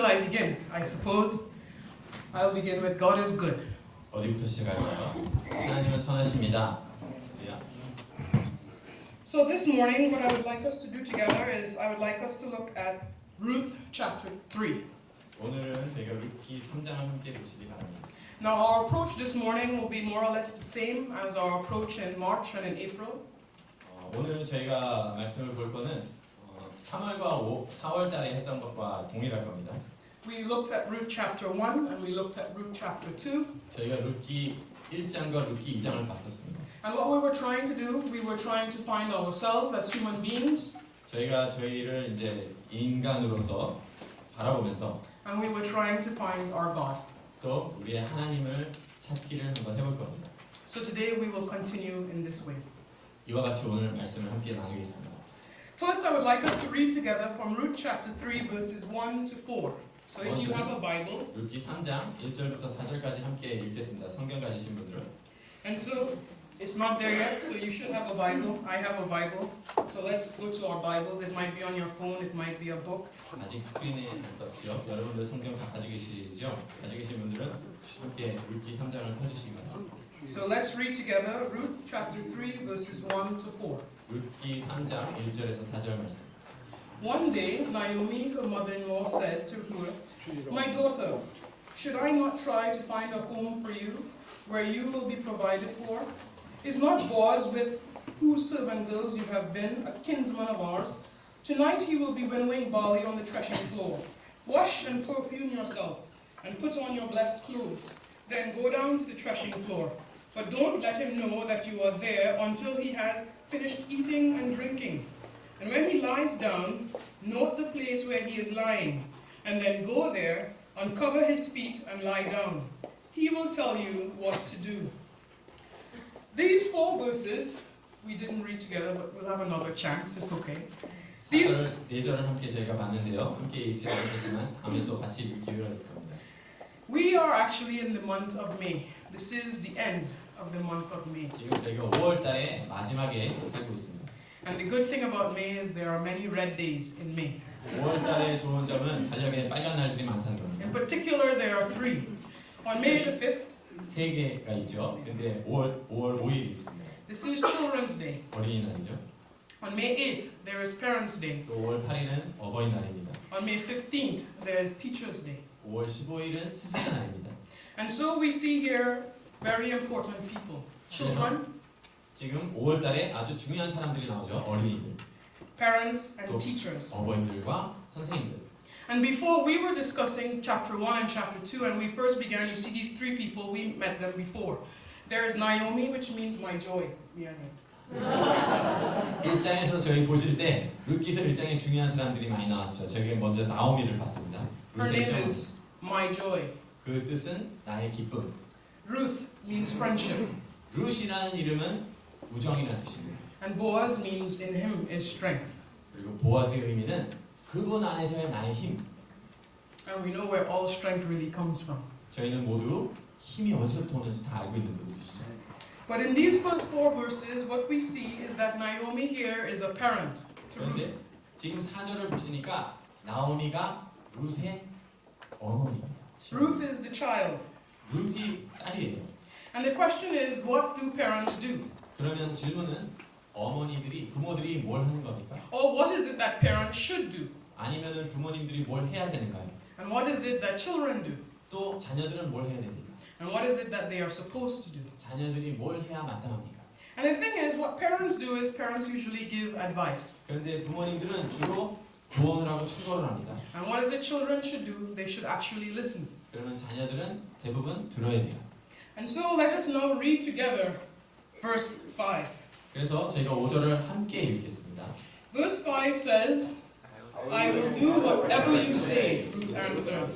shall I begin? I suppose I'll begin with God is good. 어디부터 시작할까요? 하나님은 선하십니다. So this morning, what I would like us to do together is I would like us to look at Ruth chapter 3. 오늘은 저희가 룻기 3장을 함께 보시기 바랍니다. Now our approach this morning will be more or less the same as our approach in March and in April. 오늘 저희가 말씀을 볼 거는 3월과 4월 달에 했던 것과 동일할 겁니다. We looked at Ruth chapter 1 and we looked at Ruth chapter 2. 저희가 룻기 1장과 룻기 2장을 봤었습니다. And what we were trying to do, we were trying to find ourselves as human beings. 저희가 저희를 이제 인간으로서 바라보면서 And we were trying to find our God. 또 우리의 하나님을 찾기를 한번 해볼 겁니다. So today we will continue in this way. 이와 같이 오늘 말씀을 함께 나누겠습니다. First, I would like us to read together from Ruth chapter 3, verses 1 to 4. So if you have a Bible, 룻기 3장 1절부터 4절까지 함께 읽겠습니다. 성경 가지신 분들은. And so it's not there yet, so you should have a Bible. I have a Bible. So let's go to our Bibles. It might be on your phone, it might be a book. 아직 스크린에 안 떴죠? 여러분들 성경 다 가지고 계시죠? 가지고 계신 분들은 함께 룻기 3장을 펴주시기 바랍니다. So let's read together Ruth chapter 3, verses 1 to 4. 룻기 3장 1절에서 4절 말씀. One day, Naomi, her mother-in-law, said to her, "My daughter, should I not try to find a home for you, where you will be provided for? Is not Boaz, with whose servant girls you have been, a kinsman of ours? Tonight he will be winnowing barley on the threshing floor. Wash and perfume yourself, and put on your blessed clothes. Then go down to the threshing floor. But don't let him know that you are there until he has finished eating and drinking. And when he lies down, note the place where he is lying, and then go there, uncover his feet, and lie down. He will tell you what to do." These 4 verses we didn't read together, but we'll have another chance. It's okay. 4절을 함께 저희가 봤는데요. 함께 읽지 않으셨지만 다음에 또 같이 읽을 기회가 있을 겁니다. We are actually in the month of May. This is the end of the month of May. 지금 저희가 5월 달에 마지막에 살고 있습니다. And the good thing about May is there are many red days in May. 5월 달의 좋은 점은 달력에 빨간 날들이 많다는 겁니다. In particular, there are 3. On May the 5th, 3개가 있죠. 근데 5월 5일이 있습니다. this is Children's Day. 어린이날이죠. On May 8th, there is Parents' Day. 또 5월 8일은 어버이날입니다. On May 15th, there is Teachers' Day. 5월 15일은 스승의 날입니다. And so we see here very important people. Children, 지금 5월 달에 아주 중요한 사람들이 나오죠. 어린이들, parents, and 또 teachers. 어버이들과 선생님들. And before we were discussing chapter 1 and chapter 2, and we first began, you see these 3 people, we met them before. There is Naomi, which means my joy. 미안해. 1장에서 저희 보실 때 룻기서 1장에 중요한 사람들이 많이 나왔죠. 저희가 먼저 나오미를 봤습니다. Her name is my joy. 그 뜻은 나의 기쁨. Ruth means friendship. 룻이라는 이름은 우정이라는 뜻입니다. And Boaz means in him is strength. 그리고 보아스의 의미는 그분 안에서의 나의 힘. And we know where all strength really comes from. 저희는 모두 힘이 어디서부터 오는지 다 알고 있는 분들이시죠. But in these first 4 verses, what we see is that Naomi here is a parent to 그런데 Ruth. 지금 4절을 보시니까 나오미가 룻의 어머니입니다. Ruth is the child. 룻이 딸이에요. And the question is, what do parents do? 그러면 질문은 부모들이 뭘 하는 겁니까? Or what is it that parents should do? 아니면은 부모님들이 뭘 해야 되는가요? And what is it that children do? 또 자녀들은 뭘 해야 됩니까? And what is it that they are supposed to do? 자녀들이 뭘 해야 마땅합니까? And the thing is, what parents do is parents usually give advice. 그런데 부모님들은 주로 조언을 하고 충고를 합니다. And what is it children should do? They should actually listen. 그러면 자녀들은 대부분 들어야 돼요. And so let us now read together verse 5. 그래서 저희가 5절을 함께 읽겠습니다. Verse 5 says, "I will do whatever you say," Ruth answered.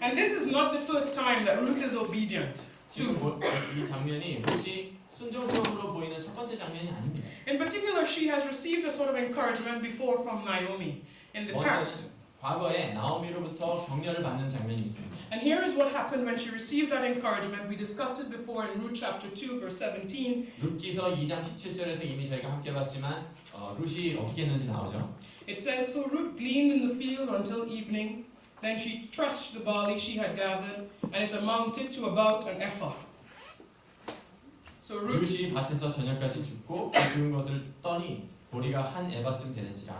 And this is not the first time that Ruth is obedient. 지금 이 장면이 룻이 순종적으로 보이는 첫 번째 장면이 아닙니다. In particular, she has received a sort of encouragement before from Naomi in the past. 과거에 나오미로부터 격려를 받는 장면이 있습니다. And here is what happened when she received that encouragement. We discussed it before in Ruth chapter 2, verse 17. 룻기서 2장 17절에서 이미 저희가 함께 봤지만 룻이 어떻게 했는지 나오죠. It says, "So Ruth gleaned in the field until evening. Then she threshed the barley she had gathered, and it amounted to about an ephah. So Ruth, 룻이 밭에서 저녁까지 줍고 주운 것을 떠니 보리가 한 에바쯤 되는지라.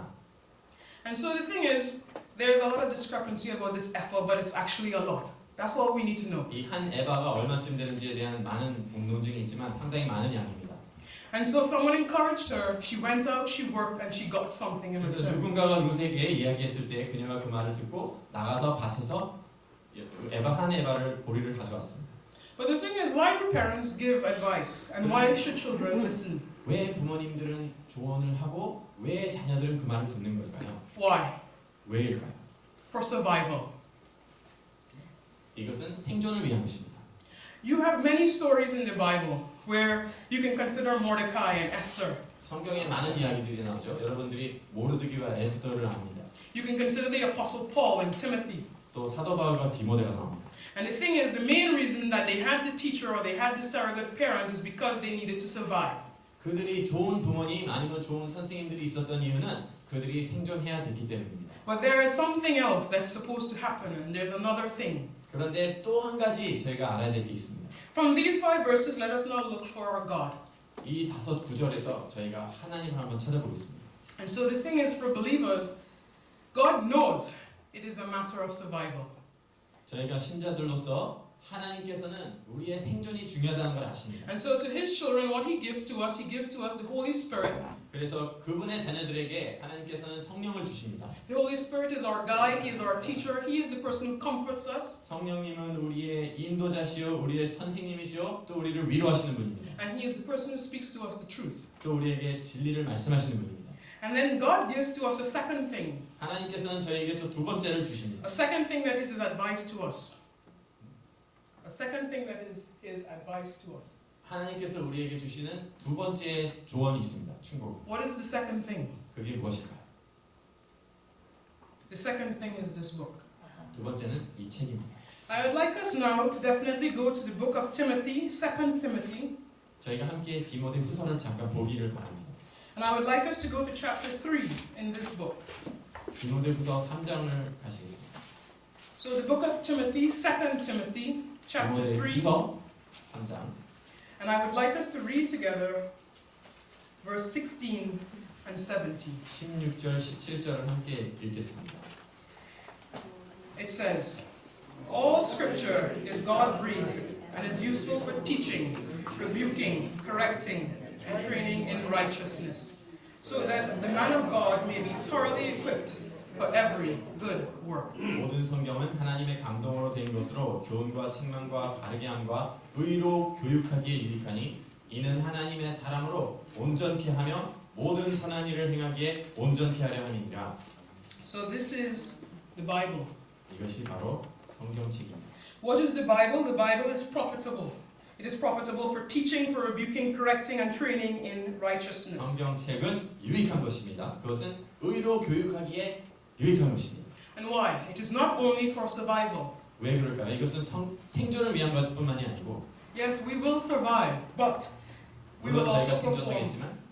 and so the thing is, there's a lot of discrepancy about this ephah, but it's actually a lot. That's all we need to know. 이 한 에바가 얼마쯤 되는지에 대한 많은 논증이 있지만 상당히 많은 양입니다. And so someone encouraged her. She went out, she worked, and she got something in 그래서 return. 누군가가 룻에게 이야기했을 때 그녀가 그 말을 듣고 나가서 밭에서 에바 한 에바를 보리를 가져왔습니다. But the thing is, why do parents give advice, and why should children listen? 왜 부모님들은 조언을 하고 왜 자녀들은 그 말을 듣는 걸까요? Why? 왜일까요? For survival. 이것은 생존을 위한 것입니다. You have many stories in the Bible where you can consider Mordecai and Esther. 성경에 많은 이야기들이 나오죠. 여러분들이 모르드기와 에스더를 압니다. You can consider the Apostle Paul and Timothy. 또 사도 바울과 디모데가 나옵니다. And the thing is, the main reason that they had the teacher or they had the surrogate parent is because they needed to survive. 그들이 좋은 부모님 아니면 좋은 선생님들이 있었던 이유는 그들이 생존해야 됐기 때문입니다. But there is something else that's supposed to happen, and there's another thing. 그런데 또 한 가지 저희가 알아야 될 게 있습니다. From these 5 verses, let us now look for our God. 이 5 구절에서 저희가 하나님을 한번 찾아보겠습니다. And so the thing is, for believers, God knows it is a matter of survival. 저희가 신자들로서 하나님께서는 우리의 생존이 중요하다는 걸 아십니다. And so to His children, what He gives to us the Holy Spirit. 그래서 그분의 자녀들에게 하나님께서는 성령을 주십니다. The Holy Spirit is our guide. He is our teacher. He is the person who comforts us. 성령님은 우리의 인도자시요, 우리의 선생님이시요, 또 우리를 위로하시는 분입니다. And He is the person who speaks to us the truth. 또 우리에게 진리를 말씀하시는 분입니다. And then God gives to us a second thing. 하나님께서는 저희에게 또 2번째를 주십니다. A second thing that is His advice to us. A second thing that is His advice to us. 하나님께서 우리에게 주시는 2번째 조언이 있습니다. 충고. What is the second thing? 그게 무엇일까요? The second thing is this book. 2번째는 이 책입니다. I would like us now to definitely go to the book of Timothy, 2 Timothy. 저희가 함께 디모데 후서를 잠깐 보기를 바랍니다. And I would like us to go to chapter 3 in this book. 디모데 후서 3장을 가시겠습니다. So the book of Timothy, 2 Timothy, chapter 디모데 3. 후서 3장. And I would like us to read together verse 16 and 17. 16절, 17절을 함께 읽겠습니다. It says, all scripture is God-breathed and is useful for teaching, rebuking, correcting, and training in righteousness, so that the man of God may be thoroughly equipped for every good work. 모든 성경은 하나님의 감동으로 된 것으로 교훈과 책망과 바르게 함과 의로 교육하기에 유익하니 이는 하나님의 사람으로 온전케 하며 모든 선한 일을 행하기에 온전케 하려 함이니라. So this is the Bible. 이것이 바로 성경책입니다. What is the Bible? The Bible is profitable. It is profitable for teaching, for rebuking, correcting, and training in righteousness. 성경책은 유익한 것입니다. 그것은 의로 교육하기에 유익한 것입니다. And why? It is not only for survival. 왜 그럴까요? 이것은 생존을 위한 것뿐만이 아니고 Yes, we will survive, but we will 물론 저희가 also perform. 생존하겠지만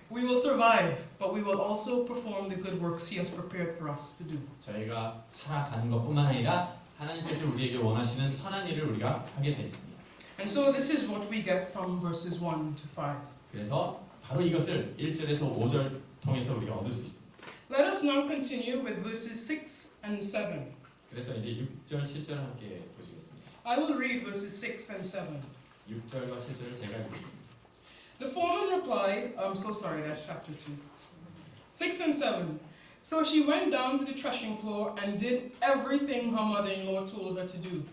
We will survive, but we will also perform the good works He has prepared for us to do. 저희가 살아가는 것뿐만 아니라 하나님께서 우리에게 원하시는 선한 일을 우리가 하게 되어 있습니다. And so this is what we get from verses 1 to 5. 그래서 바로 이것을 1절에서 5절 통해서 우리가 얻을 수 있습니다. Let us now continue with verses 6 and 7. 그래서 이제 6절, 7절 함께 보시겠습니다. I will read verses 6 and 7. 6절과 7절을 제가 읽겠습니다. The foreman replied, I'm so sorry, that's chapter 2. 6 and 7. So she went down to the threshing floor and did everything her mother-in-law told her to do.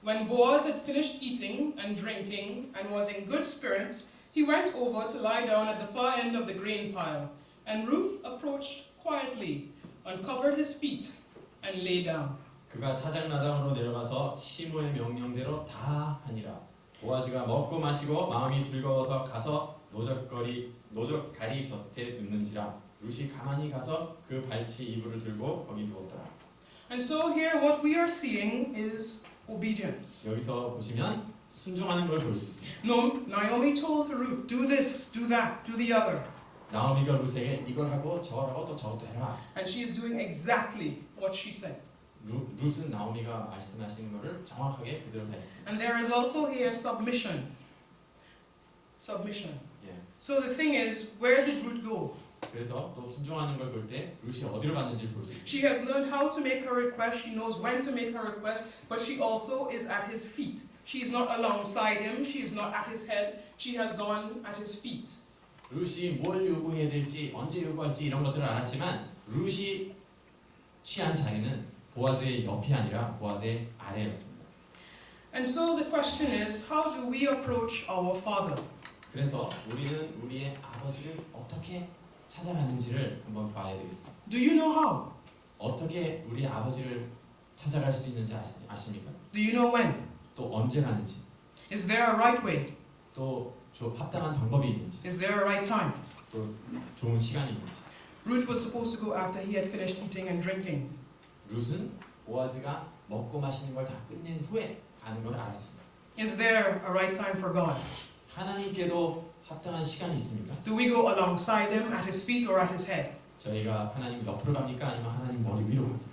When Boaz had finished eating and drinking and was in good spirits, he went over to lie down at the far end of the grain pile. And Ruth approached quietly, uncovered his feet, and lay down. 그가 타작마당으로 내려가서 시므의 명령대로 다 하니라. 보아즈가 먹고 마시고 마음이 즐거워서 가서 노적다리 곁에 눕는지라. 룻이 가만히 가서 그 발치 이불을 들고 거기 누웠더라. And so here what we are seeing is obedience. 여기서 보시면 순종하는 걸 볼 수 있습니다. Naomi told to Ruth, do this, do that, do the other. 나오미가 룻에게 이걸 하고 저걸 하고 또 저것도 해라. And she is doing exactly what she said. 룻은 나오미가 말씀하신 거를 정확하게 그대로 다 했습니다. And there is also here submission. Submission. 예. So the thing is, where did Ruth go? 그래서 또 순종하는 걸 볼 때 룻이 어디로 갔는지를 볼 수 있습니다. She has learned how to make her request. She knows when to make her request, but she also is at his feet. She is not alongside him. She is not at his head. She has gone at his feet. 룻이 뭘 요구해야 될지 언제 요구할지 이런 것들을 알았지만 룻이 취한 자리는 보아스의 옆이 아니라 보아스의 아래였습니다. And so the question is, how do we approach our Father? 그래서 우리는 우리의 아버지를 어떻게 찾아가는지를 한번 봐야 되겠습니다. Do you know how? 어떻게 우리 아버지를 찾아갈 수 있는지 아십니까? Do you know when? 또 언제 가는지, Is there a right way? 또 합당한 방법이 있는지, Is there a right time? 또 좋은 시간이 있는지. Ruth was supposed to go after he had finished eating and drinking. 룻은 보아스가 먹고 마시는 걸 다 끝낸 후에 가는 걸 알았습니다. Is there a right time for God? 하나님께도 합당한 시간이 있습니까? Do we go alongside him, at his feet, or at his head? 저희가 하나님 옆으로 갑니까? 아니면 하나님 머리 위로 갑니까?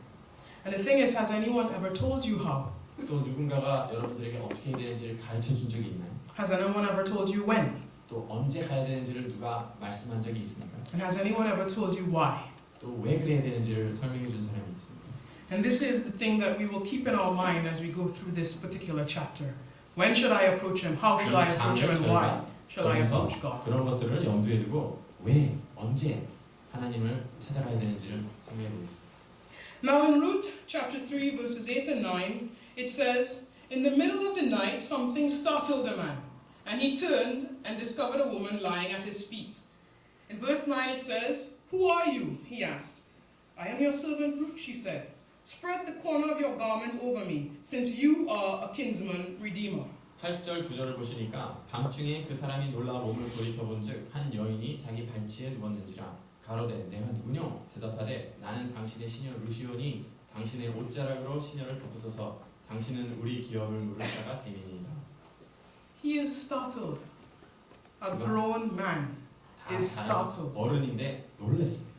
And the thing is, has anyone ever told you how? 또 누군가가 여러분들에게 어떻게 해야 되는지를 가르쳐 준 적이 있나요? Has anyone ever told you when? 또 언제 가야 되는지를 누가 말씀한 적이 있습니까? And has anyone ever told you why? 또 왜 그래야 되는지를 설명해 준 사람이 있습니까? And this is the thing that we will keep in our mind as we go through this particular chapter. When should I approach him? How should I approach him? And why should I approach God? 그런 것들을 염두에 두고 왜, 언제 하나님을 찾아가야 되는지를 생각해 보겠습니다. Now in Ruth chapter 3 verses 8 and 9 it says, in the middle of the night something startled a man, and he turned and discovered a woman lying at his feet. In verse 9 it says, who are you? He asked. I am your servant Ruth, she said. Spread the corner of your garment over me, since you are a kinsman redeemer. 8절 9절을 보시니까 밤중에 그 사람이 놀라 몸을 돌이켜본즉 한 여인이 자기 발치에 누웠는지라 가로되 내가 누구뇨? 대답하되 나는 당신의 시녀 루시오니 당신의 옷자락으로 시녀를 덮으소서 당신은 우리 기업을 물을 자가 되니이다. He is startled. A grown man is startled. 어른인데 놀랐습니다.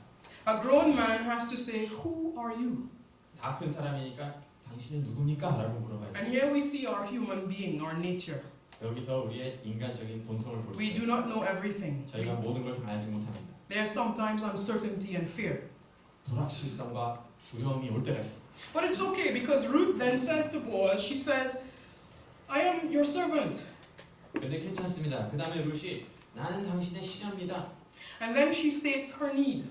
A grown man has to say, who are you? 다 큰 사람이니까 당신은 누굽니까? 라고 물어봐요. And here we see our human being, our nature. 여기서 우리의 인간적인 본성을 볼 수 We do 있습니다. not know everything. 저희가 모든 걸 다 알지 못합니다. There's sometimes uncertainty and fear. 불확실성과 두려움이 올 때가 있습니다. But it's okay because Ruth then says to Boaz, she says, I am your servant. 근데 괜찮습니다. 그 다음에 룻이 나는 당신의 시녀입니다. And then she states her need.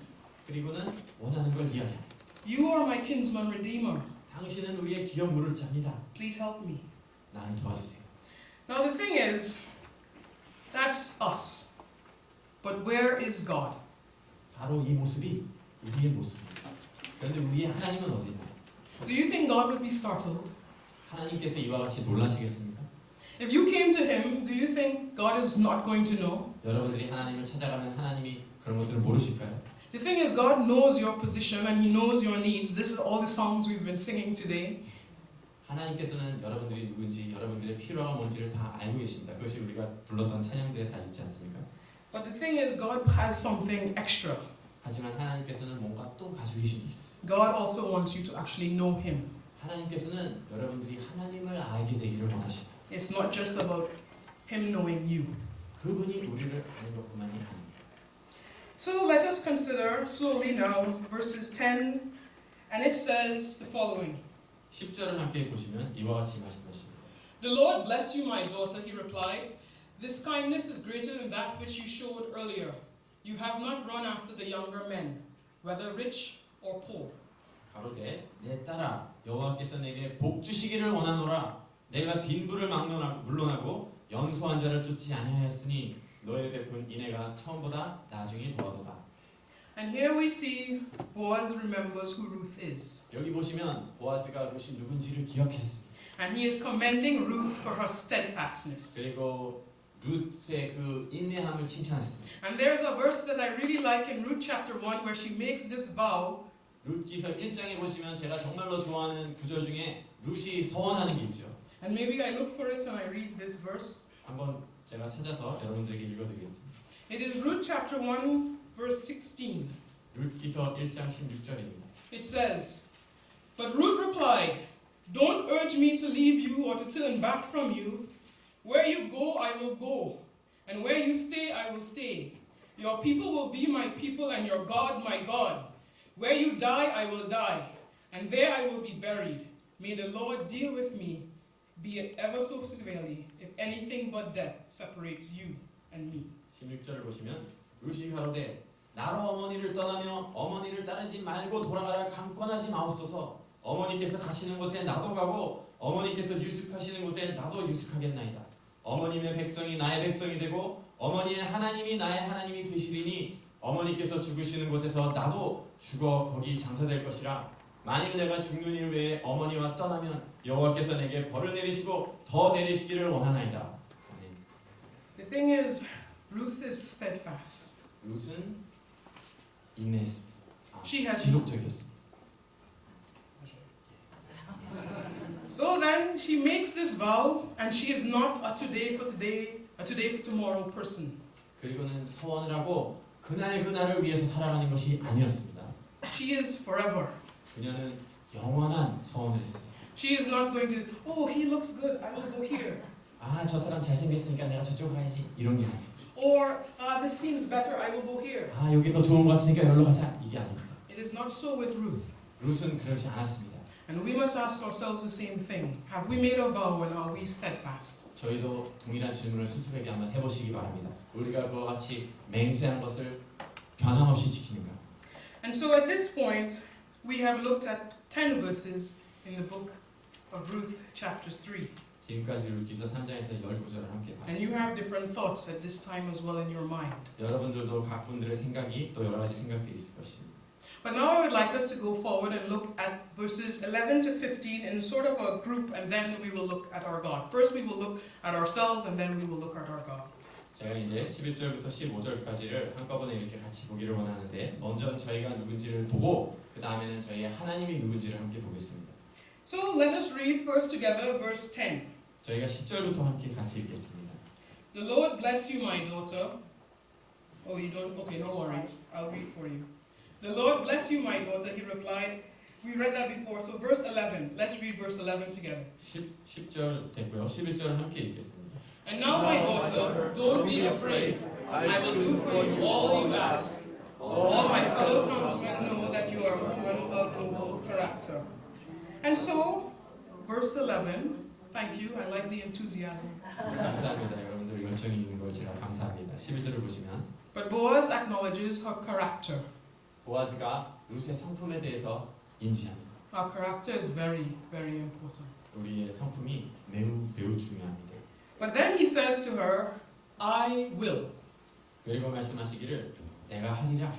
그리고는 원하는 걸 이야기합니다. You are my kinsman redeemer. 당신은 우리의 기업 물을 자입니다. Please help me. 나를 도와주세요. Now the thing is, that's us. But where is God? 바로 이 모습이 우리의 모습입니다. 그런데 우리의 하나님은 어디 있나요? Do you think God would be startled? 하나님께서 이와 같이 놀라시겠습니까? If you came to him, do you think God is not going to know? 여러분들이 하나님을 찾아가면 하나님이 그런 것들을 모르실까요? The thing is, God knows your position and He knows your needs. This is all the songs we've been singing today. 하나님께서는 여러분들이 누군지, 여러분들의 필요가 뭔지를 다 알고 계십니다. 그것이 우리가 불렀던 찬양들에 다 있지 않습니까? But the thing is, God has something extra. 하지만 하나님께서는 뭔가 또 가지고 계신 게 있어요. God also wants you to actually know Him. 하나님께서는 여러분들이 하나님을 알게 되기를 원하십니다. It's not just about Him knowing you. 그분이 우리를 아는 것뿐만이 아닙니다. So let us consider slowly now verses 10, and it says the following. 10절을 함께 보시면 이와 같이 말씀하십니다. The Lord bless you, my daughter, he replied. This kindness is greater than that which you showed earlier. You have not run after the younger men, whether rich or poor. 가로되 내 딸아 여호와께서 내게 복 주시기를 원하노라. 내가 빈부를 물론하고 연소한 자를 쫓지 아니하였으니 너의 베푼 인애가 처음보다 나중이 더하도다. And here we see Boaz remembers who Ruth is. 여기 보시면 보아스가 룻이 누군지를 기억했습니다. And he is commending Ruth for her steadfastness. 그리고 룻의 그 인내함을 칭찬했습니다. And there's a verse that I really like in Ruth chapter 1 where she makes this vow. 룻기서 1장에 보시면 제가 정말로 좋아하는 구절 중에 룻이 서원하는 게 있죠. And maybe I look for it and I read this verse. 한번 제가 찾아서 여러분들에게 읽어드리겠습니다. It is Ruth chapter 1 verse 16. 룻기서 1장 16절입니다. It says, But Ruth replied, Don't urge me to leave you or to turn back from you. Where you go, I will go, and where you stay, I will stay. Your people will be my people, and your God my God. Where you die, I will die, and there I will be buried. May the Lord deal with me, be it ever so severely, if anything but death separates you and me. 16절을 보시면 룻이 가로되 나로 어머니를 떠나며 어머니를 따르지 말고 돌아가라 강권하지 마옵소서. 어머니께서 가시는 곳에 나도 가고 어머니께서 유숙하시는 곳에 나도 유숙하겠나이다. 어머님의 백성이 나의 백성이 되고 어머니의 하나님이 나의 하나님이 되시리니 어머니께서 죽으시는 곳에서 나도 죽어 거기 장사될 것이라. 만일 내가 죽는 일 외에 어머니와 떠나면 여호와께서 내게 벌을 내리시고 더 내리시기를 원하나이다. 아멘. The thing is, Ruth is steadfast. 룻은 인내했습니다. She has 지속적이었습니다. So then she makes this vow, and she is not a today for tomorrow person. 그리고는 소원을 하고 그날을 위해서 살아가는 것이 아니었습니다. She is forever. 그녀는 영원한 소원을 했습니다. She is not going to, oh, he looks good, I will go here. 아, 저 사람 잘생겼으니까 내가 저쪽으로 가야지. 이런 게 아니에요. Or, this seems better, I will go here. 아, 여기 더 좋은 것 같으니까 여기로 가자. 이게 아닙니다. It is not so with Ruth. 룻은 그러지 않았습니다. And we must ask ourselves the same thing. Have we made a vow and are we steadfast? 저희도 동일한 질문을 스스로에게 한번 해보시기 바랍니다. 우리가 그와 같이 맹세한 것을 변함없이 지키는가? And so at this point, we have looked at 10 verses in the book of Ruth, chapter 3. 지금까지 룻기서 3장에서 19절을 함께 And you 봤습니다. have different thoughts at this time as well in your mind. 여러분들도 각 분들의 생각이 또 여러 가지 생각들이 있을 것입니다. But now I would like us to go forward and look at verses 11 to 15 in sort of a group, and then we will look at our God. First we will look at ourselves, and then we will look at our God. 제가 이제 11절부터 15절까지를 한꺼번에 이렇게 같이 보기를 원하는데 먼저 저희가 누군지를 보고 그 다음에는 저희의 하나님이 누군지를 함께 보겠습니다. So let us read first together verse 10. 저희가 10절부터 함께 같이 읽겠습니다. The Lord bless you, my daughter. Oh, you don't? Okay, no worries. I'll read for you. The Lord bless you, my daughter, he replied. We read that before, so verse 11. Let's read verse 11 together. 10절 됐고요. 11절을 함께 읽겠습니다. And now, my daughter, don't be afraid. I will do for you all you ask. All my fellow townsmen know that you are a woman of noble character. And so, verse 11, thank you, I like the enthusiasm. 감사합니다. 여러분들 열정이 있는 걸 제가 감사합니다. 11절을 보시면 But Boaz acknowledges her character. 보아스가 룻의 성품에 대해서 인지합니다. Our character is very, very important. 우리의 성품이 매우 중요합니다. But then he says to her, I will. 그리고 말씀하시기를 내가 하리라.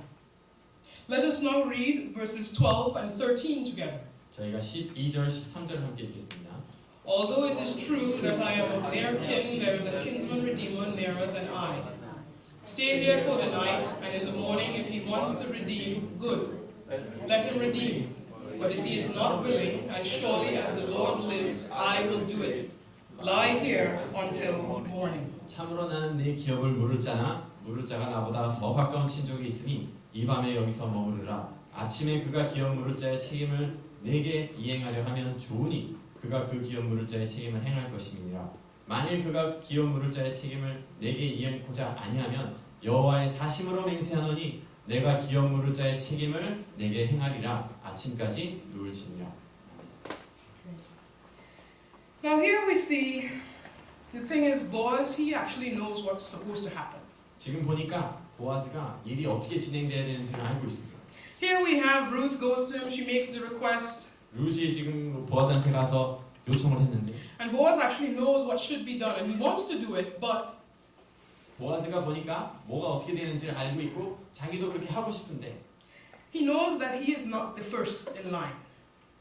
Let us now read verses 12 and 13 together. 저희가 12절, 13절을 함께 읽겠습니다. Although it is true that I am of their kin, there is a kinsman redeemer nearer than I. Stay here for the night, and in the morning, if he wants to redeem, good. Let him redeem. But if he is not willing, as surely as the Lord lives, I will do it. Lie here until morning. 참으로 나는 네 기업을 물을 자가 나보다 더 가까운 친족이 있으니 이 밤에 여기서 머무르라. 아침에 그가 기업 물을 자의 책임을 내게 이행하려 하면 좋으니 그가 그 기업 물을 자의 책임을 행할 것임이니라. 만일 그가 기업 물을 자의 책임을 내게 이행고자 아니하면 여호와의 사심으로 맹세하노니 내가 기업 물을 자의 책임을 내게 행하리라. 아침까지 누울지니라. Now here we see, the thing is, Boaz, he actually knows what's supposed to happen. 지금 보니까 보아스가 일이 어떻게 진행돼야 되는지를 알고 있습니다. Here we have Ruth goes to him, she makes the request. 룻이 지금 보아스한테 가서 요청을 했는데 And Boaz actually knows what should be done, and he wants to do it, but 보아스가 보니까 뭐가 어떻게 되는지를 알고 있고 자기도 그렇게 하고 싶은데 he knows that he is not the first in line.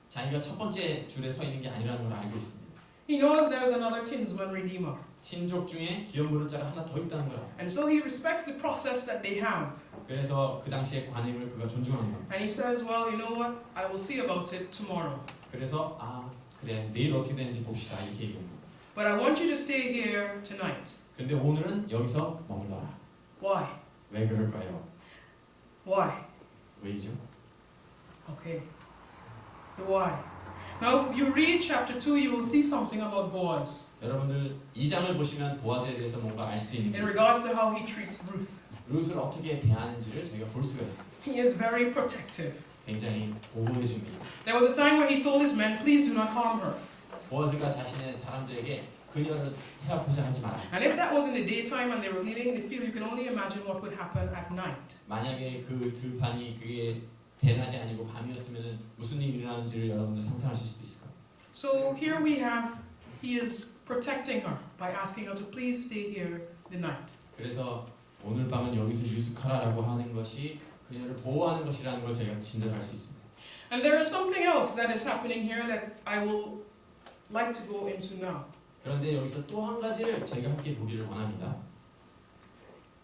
자기가 첫 번째 줄에 서 있는 게 아니라는 걸 알고 있습니다. He knows there's another kinsman redeemer. 친족 중에 기업 물을 자가 하나 더 있다는 걸 알아요. And so he respects the process that they have. 그래서 그 당시의 관행을 그가 존중하는 겁니다. And he says, well, you know what? I will see about it tomorrow. 그래서 그래 내일 어떻게 되는지 봅시다 이렇게 얘기합니다. But I want you to stay here tonight. 근데 오늘은 여기서 머물러라. Why? 왜 그럴까요? Why? 왜이죠? Okay. The why. Now, if you read chapter 2, you will see something about Boaz 여러분들 2장을 보시면 보아스에 대해서 뭔가 알 수 있는 게 in 있어요. regards to how he treats Ruth. 룻을 어떻게 대하는지를 저희가 볼 수가 있어요. He is very protective. 굉장히 보호해 줍니다. There was a time where he told his men, please do not harm her. 보아스가 자신의 사람들에게 그녀를 해하고자 하지 마라. And if that was in the daytime and they were gleaning the field, you can only imagine what would happen at night. 만약에 그 들판이 그게 대낮이 아니고 밤이었으면 무슨 일이 일어나는지를 여러분들 상상하실 수도 있을 거예요. So here we have, he is protecting her by asking her to please stay here the night. 그래서 오늘 밤은 여기서 유숙하라라고 하는 것이 그녀를 보호하는 것이라는 걸 저희가 짐작할 수 있습니다. And there is something else that is happening here that I will like to go into now. 그런데 여기서 또 한 가지를 저희가 함께 보기를 원합니다.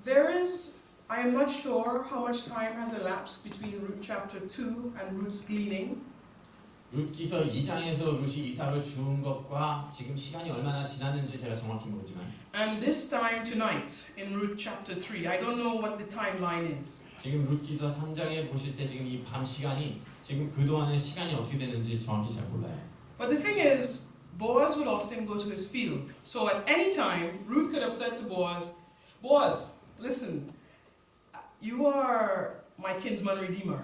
There is, I am not sure how much time has elapsed between Ruth chapter 2 and Ruth's gleaning. 룻기서 2장에서 룻이 이삭을 주운 것과 지금 시간이 얼마나 지났는지 제가 정확히 모르지만 And this time tonight in Ruth chapter 3, I don't know what the timeline is. 지금 룻기서 3장에 보실 때 지금 이 밤 시간이 지금 그동안의 시간이 어떻게 됐는지 정확히 잘 몰라요. But the thing is, Boaz would often go to his field. So at any time, Ruth could have said to Boaz, Boaz, listen, you are my kinsman redeemer.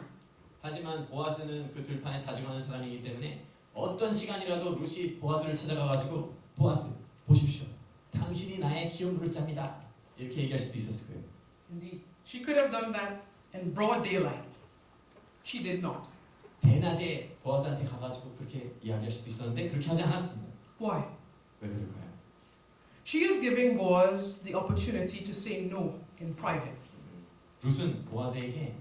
하지만 보아스는 그 들판에 자주 가는 사람이기 때문에 어떤 시간이라도 룻이 보아스를 찾아가가지고 보아스 보십시오. 당신이 나의 기업 물자입니다. 이렇게 얘기할 수도 있었을 거예요. Indeed. She could have done that in broad daylight. She did not. 대낮에 보아스한테 가가지고 그렇게 이야기할 수도 있었는데 그렇게 하지 않았습니다. Why? 왜 그럴까요? She is giving Boaz the opportunity to say no in private. 룻은 보아스에게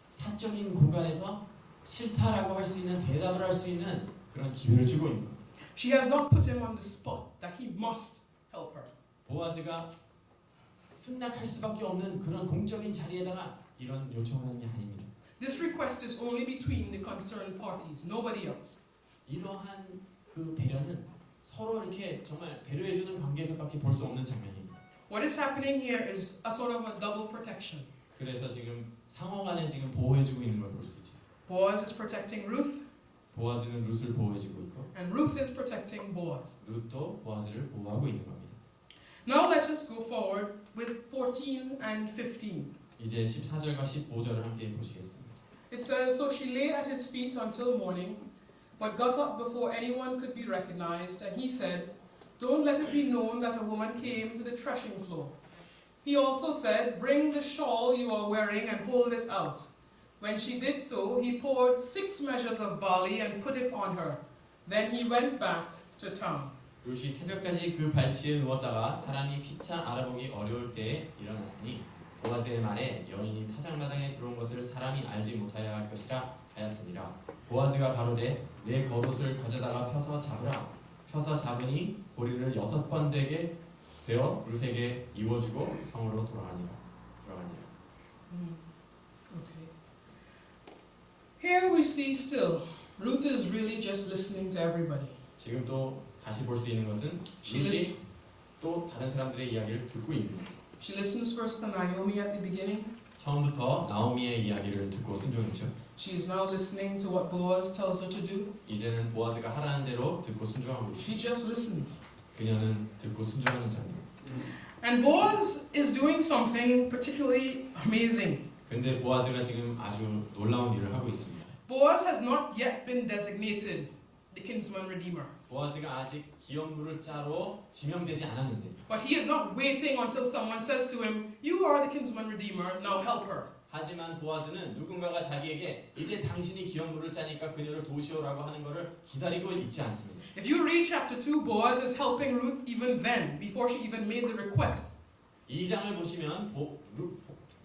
사적인 공간에서 싫다라고 할 수 있는 대답을 할 수 있는 그런 기회를 주고 있는 거예요. She has not put him on the spot that he must help her. 보아스가 승낙할 수밖에 없는 그런 공적인 자리에다가 이런 요청을 하는 게 아닙니다. This request is only between the concerned parties, nobody else. 이러한 그 배려는 서로 이렇게 정말 배려해주는 관계에서밖에 볼 수 없는 장면입니다. What is happening here is a sort of a double protection. 그래서 지금 상호간에 지금 보호해주고 있는 걸 볼 수 있죠. Boaz is protecting Ruth, 보아스는 룻을 보호해주고 있고 and Ruth is protecting Boaz. 룻도 보아스를 보호하고 있는 겁니다. Now let us go forward with 14 and 15. 이제 14절과 15절을 함께 보시겠습니다. It says, so she lay at his feet until morning, but got up before anyone could be recognized, and he said, don't let it be known that a woman came to the threshing floor. He also said, bring the shawl you are wearing and hold it out. When she did so, he poured 6 measures of barley and put it on her. Then he went back to town. 룻이 새벽까지 그 발치에 누웠다가 사람이 피차 알아보기 어려울 때에 일어났으니 보아스의 말에 여인이 타작마당에 들어온 것을 사람이 알지 못하여 할 것이라 하였으니라. 보아스가 가로되 내 겉옷을 가져다가 펴서 잡으라. 펴서 잡으니 보리를 6번 되어 룻에게 입어주고 성으로 들어가니라. Okay. Here we see still, Ruth is really just listening to everybody. 지금 또 다시 볼 수 있는 것은 She 룻이 또 다른 사람들의 이야기를 듣고 있습니다. She listens first to Naomi at the beginning. 처음부터 나오미의 이야기를 듣고 순종했죠. She is now listening to what Boaz tells her to do. 이제는 보아스가 하라는 대로 듣고 순종하고 있습니다. She just listens. 그녀는 듣고 순종하는 자입니다. And Boaz is doing something particularly amazing. 근데 보아스가 지금 아주 놀라운 일을 하고 있습니다. Boaz has not yet been designated the kinsman redeemer. 보아스가 아직 기업무릇자로 지명되지 않았는데 But he is not waiting until someone says to him, you are the kinsman redeemer, now help her. 하지만 보아스는 누군가가 자기에게 이제 당신이 기업무릇자니까 그녀를 도우시오라고 하는 것을 기다리고 있지 않습니다. If you read chapter 2, Boaz is helping Ruth even then, before she even made the request. 2장을 보시면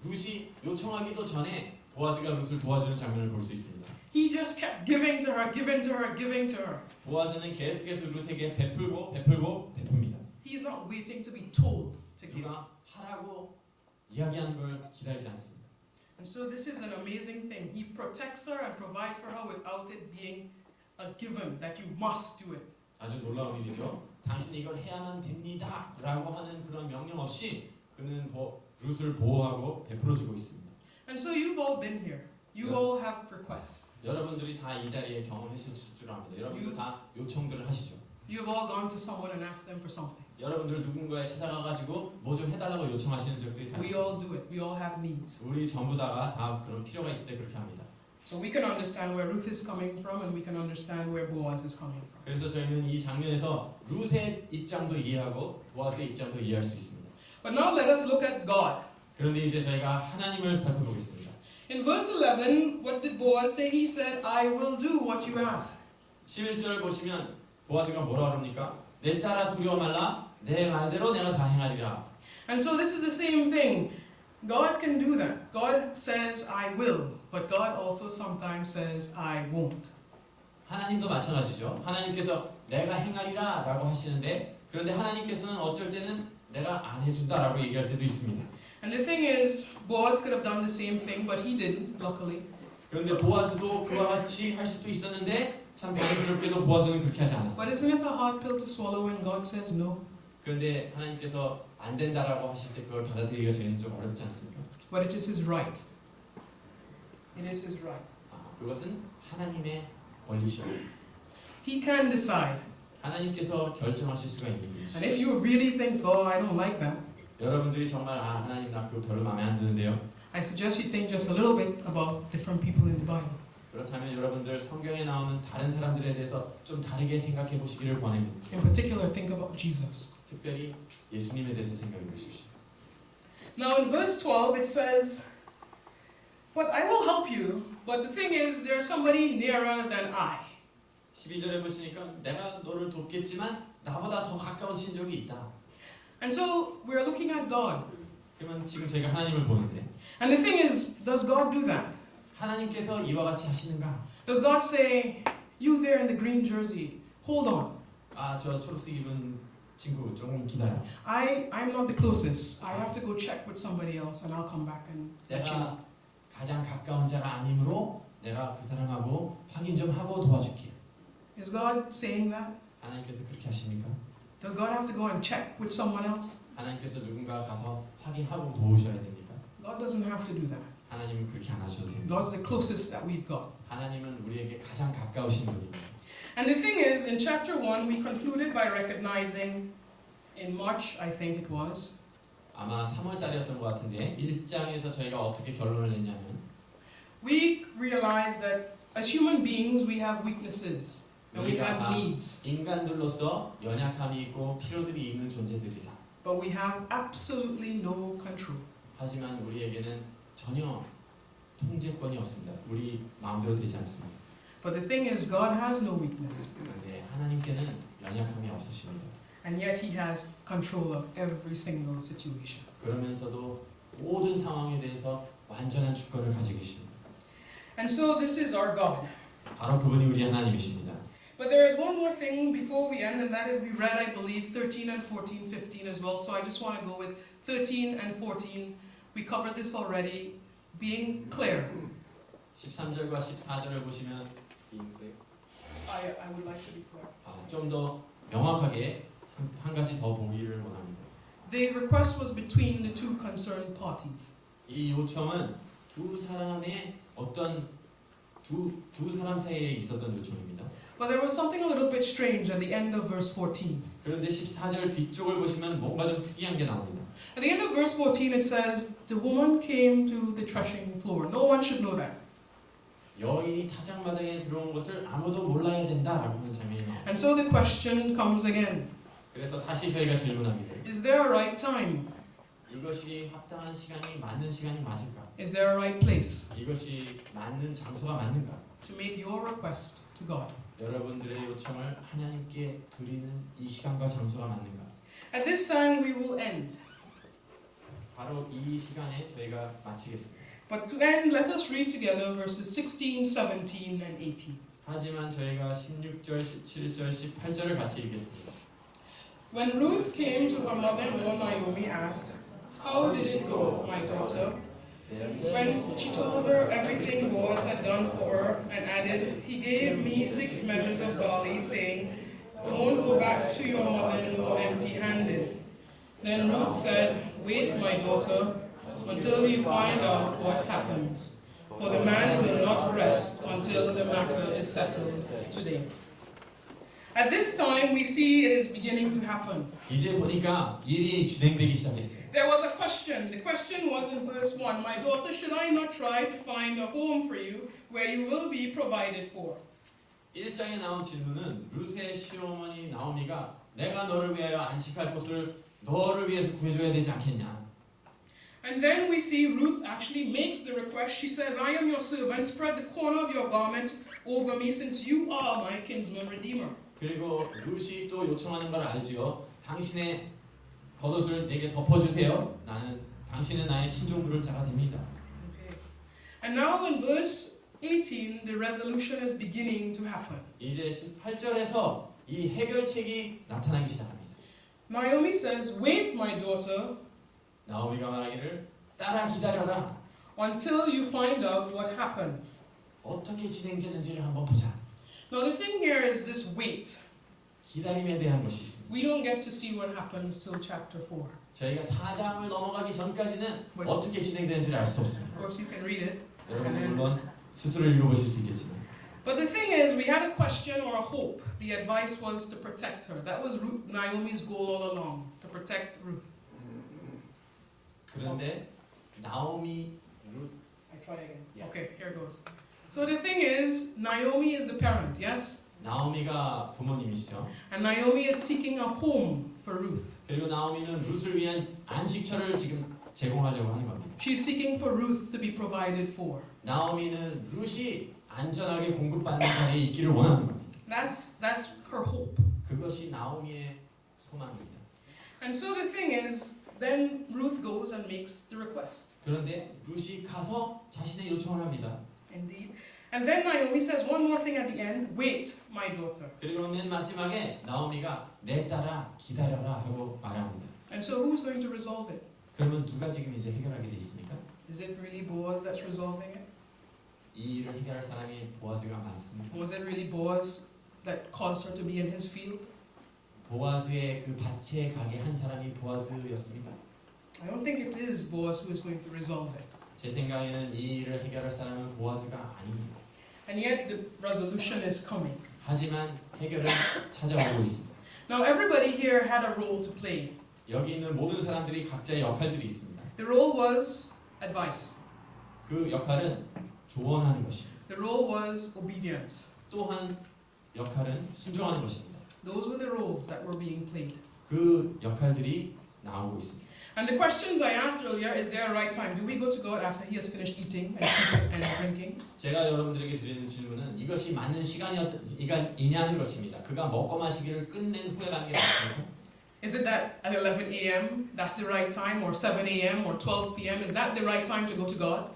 룻이 요청하기도 전에 보아스가 룻을 도와주는 장면을 볼 수 있습니다. He just kept giving to her, giving to her, giving to her. 보아스는 계속해서 룻에게 베풉니다. He is not waiting to be told to give. 누가 하라고 이야기하는 걸 기다리지 않습니다. And so this is an amazing thing. He protects her and provides for her without it being a given that you must do it. 아주 놀라운 일이죠. 당신이 이걸 해야만 됩니다 라고 하는 그런 명령 없이 그는 룻을 보호하고 베풀어주고 있습니다. And so you've all been here. You all have requests. 여러분들이 다 이 자리에 경험했을 줄 압니다. 여러분들 다 요청들을 하시죠. You've all gone to someone and asked them for something. 여러분들 누군가에 찾아가가지고 뭐 좀 해달라고 요청하시는 적들이 다 We 있어요. all do it. We all have needs. 우리 전부 다가 다 그런 필요가 있을 때 그렇게 합니다. So we can understand where Ruth is coming from, and we can understand where Boaz is coming from. 그래서 저희는 이 장면에서 룻의 입장도 이해하고 보아스의 입장도 이해할 수 있습니다. But now let us look at God. 그런데 이제 저희가 하나님을 살펴보겠습니다. In verse 11, what did Boaz say? He said, I will do what you ask. 11절 보시면 보아스가 뭐라 그럽니까? 내 딸아 두려워 말라 내 말대로 내가 다 행하리라. And so this is the same thing. God can do that. God says, I will. But God also sometimes says, I won't. 하나님도 마찬가지죠. 하나님께서 내가 행하리라 라고 하시는데 그런데 하나님께서는 어쩔 때는 내가 안 해준다 라고 얘기할 때도 있습니다. And the thing is, Boaz could have done the same thing, but he didn't, luckily. 그런데 보아스도 그와 같이 할 수도 있었는데 참 다행스럽게도 보아스는 그렇게 하지 않았어요. But isn't it a hard pill to swallow when God says no? 그런데 하나님께서 안 된다라고 하실 때 그걸 받아들이기가 저희는 좀 어렵지 않습니까? But it is his right. It is his right. 그것은 하나님의 권리시고 He can decide. 하나님께서 결정하실 수가 있는 And 것이죠. if you really think, oh, I don't like that, 여러분들이 정말 하나님 나 그거 별로 마음에 안 드는데요. I suggest you think just a little bit about different people in the Bible. 그렇다면 여러분들 성경에 나오는 다른 사람들에 대해서 좀 다르게 생각해 보시기를 권합니다. In particular, think about Jesus. 특별히 예수님에 대해서 생각해 보십시오. Now in verse 12 it says, but I will help you, but the thing is there's somebody nearer than I. 12절에 보시니까 내가 너를 돕겠지만 나보다 더 가까운 친족이 있다. And so we're looking at God. 그러면 지금 저희가 하나님을 보는데 And the thing is, does God do that? 하나님께서 이와 같이 하시는가? Does God say, you there in the green jersey, hold on. 저 초록색 입은 친구 조금 기다려. I'm not the closest. I have to go check with somebody else and I'll come back and let you know. 내가 가장 가까운 자가 아니므로 내가 그 사람하고 확인 좀 하고 도와줄게. Is God saying that? 하나님께서 그렇게 하십니까? Does God have to go and check with someone else? 하나님께서 누군가 가서 확인하고 도우셔야 됩니까? God doesn't have to do that. 하나님은 그렇게 안 하셔도 됩니다. God's the closest that we've got. 하나님은 우리에게 가장 가까우신 분입니다. And the thing is, in chapter 1, we concluded by recognizing, in March, I think it was, 아마 3월 달이었던 것 같은데 1장에서 저희가 어떻게 결론을 냈냐면 we realized that as human beings, we have weaknesses and we have needs. 인간들로서 연약함이 있고 필요들이 있는 존재들이다. But we have absolutely no control. 하지만 우리에게는 전혀 통제권이 없습니다. 우리 마음대로 되지 않습니다. But the thing is, God has no weakness. 그런데 하나님께는 연약함이 없으십니다. And yet He has control of every single situation. 그러면서도 모든 상황에 대해서 완전한 주권을 가지고 계십니다. And so this is our God. 바로 그분이 우리 하나님이십니다. But there is one more thing before we end, and that is we read, I believe, 13 and 14, 15 as well. So I just want to go with 13 and 14. We covered this already. Being clear. 13절과 14절을 보시면 I would like to be clear. 좀 더 명확하게 한 가지 더 보기를 원합니다. The request was between the two concerned parties. 이 요청은 두 사람의 어떤 두 사람 사이에 있었던 요청입니다. But there was something a little bit strange at the end of verse 14. 그런데 14절 뒤쪽을 보시면 뭔가 좀 특이한 게 나옵니다. At the end of verse 14 it says, the woman came to the threshing floor. No one should know that. 여인이 타작마당에 들어온 것을 아무도 몰라야 된다라고 하는 장면이 나옵니다. And so the question comes again. 그래서 다시 저희가 질문합니다. Is there a right time? 이것이 합당한 시간이 맞는 시간이 맞을까? Is there a right place 이것이 맞는 장소가 맞는가? to make your request to God? 여러분들의 요청을 하나님께 드리는 이 시간과 장소가 맞는가? At this time we will end. 바로 이 시간에 저희가 마치겠습니다. But to end, let us read together verses 16, 17, and 18. 하지만 저희가 16절, 17절, 18절을 같이 읽겠습니다. When Ruth came to her mother-in-law, Naomi asked, "How did it go, my daughter?" When she told her everything Boaz had done for her, and added, "He gave me 6 measures of barley, saying, 'Don't go back to your mother-in-law empty-handed.' Then Ruth said, 'Wait, my daughter, until you find out what happens. For the man will not rest until the matter is settled today. At this time, we see it is beginning to happen. 이제 보니까 일이 진행되기 시작했어요. There was a question. The question was in verse 1. My daughter, should I not try to find a home for you where you will be provided for? 1장에 나온 질문은 룻의 시어머니 나오미가 내가 너를 위하여 안식할 곳을 너를 위해서 구해줘야 되지 않겠냐. And then we see Ruth actually makes the request. She says, I am your servant. Spread the corner of your garment over me since you are my kinsman redeemer. 그리고 룻이 또 요청하는 걸 알지요. 당신의 겉옷을 내게 덮어주세요. 나는 당신은 나의 친족물을 자가 됩니다. Okay. And now in verse 18, the resolution is beginning to happen. 이제 18절에서 이 해결책이 나타나기 시작합니다. Naomi says, wait, my daughter, 나오미가 말하기를 따라 기다려라. until you find out what happens. 어떻게 진행되는지를 한번 보자. Now the thing here is this wait. 기다림에 대한 것이 있습니다. We don't get to see what happens till chapter 4. 저희가 4장을 넘어가기 전까지는 어떻게 진행되는지를 알 수 없습니다. Of course, you can read it. 여러분도 물론 스스로 읽어보실 수 있겠지만. But the thing is, we had a question or a hope. The advice was to protect her. That was Naomi's goal all along, to protect Ruth. 그런데 나오미 I try again. Yeah. Okay, here goes. So the thing is, Naomi is the parent, yes? 나오미가 부모님이시죠. And Naomi is seeking a home for Ruth. 그리고 나오미는 룻을 위한 안식처를 지금 제공하려고 하는 겁니다. She's seeking for Ruth to be provided for. 나오미는 룻이 안전하게 공급받는 자리에 있기를 원하는 겁니다. That's her hope. 그것이 나오미의 소망입니다. And so the thing is, then Ruth goes and makes the request. 그런데 룻이 가서 자신의 요청을 합니다. Indeed. And then Naomi says one more thing at the end. Wait, my daughter. 그리고 맨 마지막에 나오미가 내 딸아 기다려라 하고 말합니다. And so who's going to resolve it? 그러면 누가 지금 이제 해결하게 돼 있습니까? Is it really Boaz that's resolving it? 이 일을 해결할 사람이 보아즈가 맞습니까? Was it really Boaz that caused her to be in his field? 보아즈의 그 밭에 가게 한 사람이 보아즈였습니까? I don't think it is Boaz who is going to resolve it. 제 생각에는 이 일을 해결할 사람은 보아즈가 아닙니다. And yet the resolution is coming. 하지만 해결은 찾아오고 있습니다. Now everybody here had a role to play. 여기 있는 모든 사람들이 각자의 역할들이 있습니다. The role was advice. 그 역할은 조언하는 것입니다. The role was obedience. 또한 역할은 순종하는 것입니다. Those were the roles that were being played. 그 역할들이 나오고 있습니다. And the questions I asked earlier, is there a right time? Do we go to God after he has finished eating and drinking? 제가 여러분들에게 드리는 질문은 이것이 맞는 시간이냐는 것입니다. 그가 먹고 마시기를 끝낸 후에 가는 게 맞습니까? Is it that at 11 a.m. that's the right time, or 7 a.m. or 12 p.m. is that the right time to go to God?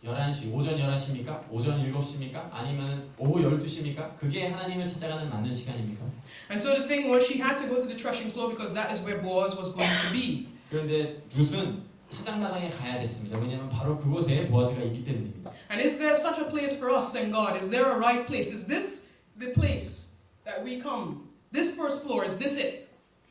11시, 오전 11시입니까? 오전 7시입니까? 아니면 오후 12시입니까? 그게 하나님을 찾아가는 맞는 시간입니까? And so the thing was, she had to go to the threshing floor because that is where Boaz was going to be. 그런데 룻은 타작마당에 가야 됐습니다. 왜냐하면 바로 그곳에 보아즈가 있기 때문입니다. And is there such a place for us and God? Is there a right place? Is this the place that we come? This first floor, is this it?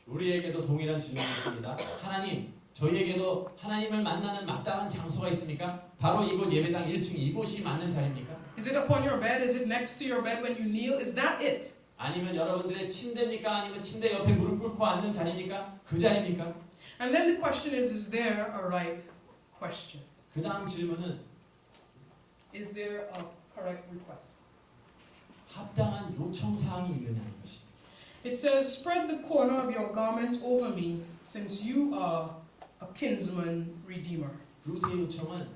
우리에게도 동일한 질문이 있습니다. 하나님, 저희에게도 하나님을 만나는 마땅한 장소가 있습니까? 바로 이곳 예배당 1층 이곳이 맞는 자리입니까? Is it upon your bed? Is it next to your bed when you kneel? Is that it? 아니면 여러분들의 침대입니까? 아니면 침대 옆에 무릎 꿇고 앉는 자리입니까? 그 자리입니까? And then the question is there a right question? 그 다음 질문은 Is there a correct request? 합당한 요청 사항이 있느냐는 것입니다. It says, spread the corner of your garment over me, since you are a kinsman redeemer. 룻의 요청은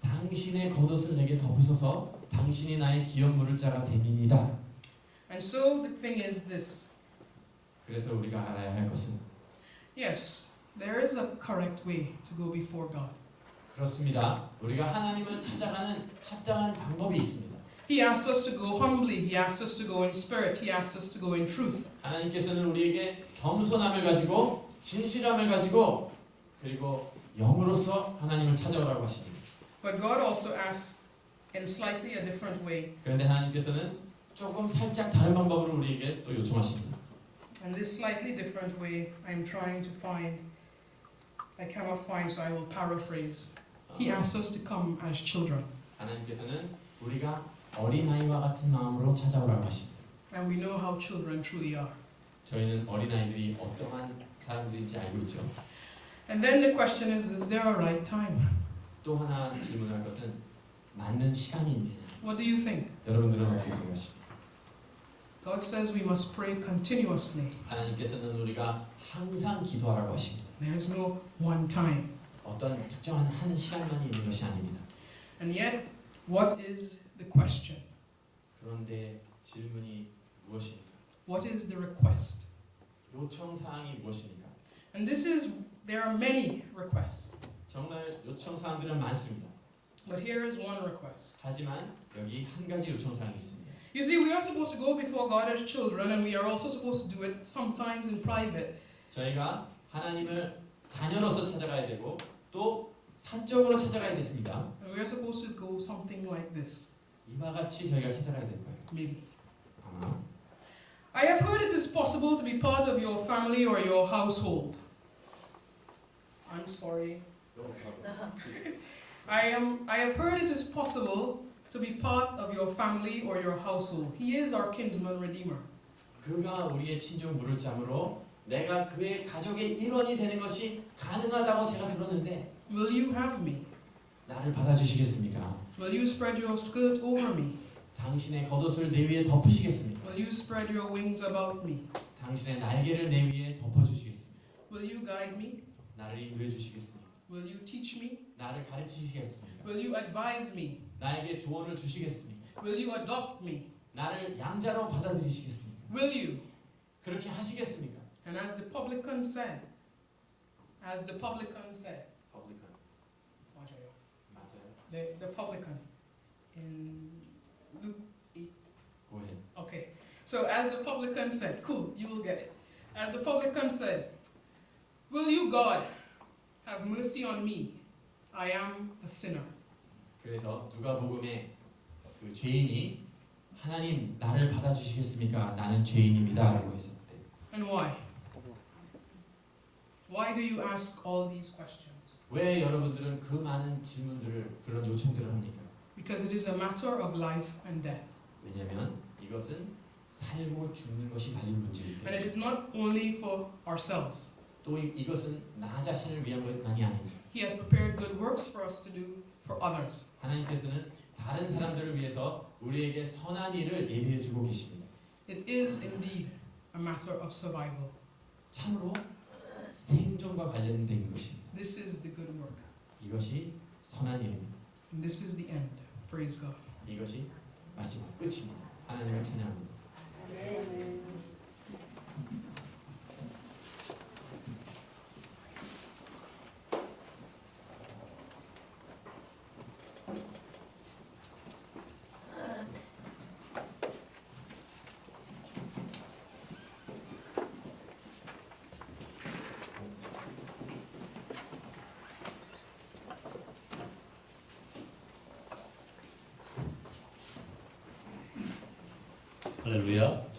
당신의 겉옷을 내게 덮으소서 당신이 나의 기업물을 자가 됨이니이다. And so the thing is this. 그래서 우리가 알아야 할 것은 Yes, there is a correct way to go before God. 그렇습니다. 우리가 하나님을 찾아가는 합당한 방법이 있습니다. He asks us to go humbly. He asks us to go in spirit. He asks us to go in truth. 하나님께서는 우리에게 겸손함을 가지고 진실함을 가지고 그리고 영으로서 하나님을 찾아오라고 하십니다. But God also asks in slightly a different way. 그런데 하나님께서는 조금 살짝 다른 방법으로 우리에게 또 요청하십니다. And this slightly different way I'm trying to find, I cannot find, so I will paraphrase. He asks us to come as children. 하나님께서는 우리가 어린아이와 같은 마음으로 찾아오라고 하십니다. And we know how children truly are. 저희는 어린아이들이 어떠한 사람들인지 알고 있죠. And then the question is there a right time? 또 하나 질문할 것은 맞는 시간이 있느냐. What do you think? 여러분들은 어떻게 생각하십니까? God says we must pray continuously. 하나님께서는 우리가 항상 기도하라고 하십니다. There is no one time. 어떤 특정한 한 시간만이 있는 것이 아닙니다. And yet, what is the question? 그런데 질문이 무엇입니까? What is the request? 요청 사항이 무엇입니까? And there are many requests. 정말 요청 사항들은 많습니다. But here is one request. 하지만 여기 한 가지 요청 사항이 있습니다. You see, we are supposed to go before God as children, and we are also supposed to do it sometimes in private. 저희가 하나님을 자녀로서 찾아가야 되고 또 사적으로 찾아가야 됐습니다. And we are supposed to go something like this. 이와 같이 저희가 찾아가야 될 거예요. Maybe. 아마 I have heard it is possible to be part of your family or your household. I'm sorry. I have heard it is possible to be part of your family or your household. He is our kinsman redeemer. 그가 우리의 친족 무릇자므로 내가 그의 가족의 일원이 되는 것이 가능하다고 제가 들었는데 Will you have me? 나를 받아주시겠습니까? Will you spread your skirt over me? 당신의 겉옷을 내 위에 덮으시겠습니까? Will you spread your wings about me? 당신의 날개를 내 위에 덮어주시겠습니까? Will you guide me? 나를 인도해 주시겠습니까? Will you teach me? 나를 가르치시겠습니까? Will you advise me? 나에게 조언을 주시겠습니까? Will you adopt me? 나를 양자로 받아들이시겠습니까? Will you? 그렇게 하시겠습니까? And as the publican said, publican 맞아요. the publican in Luke 8. Go ahead. Okay, so as the publican said, cool, you will get it. As the publican said, will you, God, have mercy on me? I am a sinner. 그래서 누가복음에 그 죄인이 하나님 나를 받아주시겠습니까? 나는 죄인입니다라고 했을 때. And why? Why do you ask all these questions? 왜 여러분들은 그 많은 질문들을 그런 요청들을 합니까? Because it is a matter of life and death. 왜냐하면 이것은 살고 죽는 것이 달린 문제이기 And it 때문에 is not only for ourselves. 또 이것은 나 자신을 위한 것만이 아닙니다. He has prepared good works for us to do for others. 하나님께서는 다른 사람들을 위해서 우리에게 선한 일을 예비해 주고 계십니다. It is indeed a matter of survival. 참으로 생존과 관련된 것입니다. This is the good work. 이것이 선한 일입니다. And this is the end. Praise God. 이것이 마지막 끝입니다. 하나님을 찬양합니다. 할렐루야.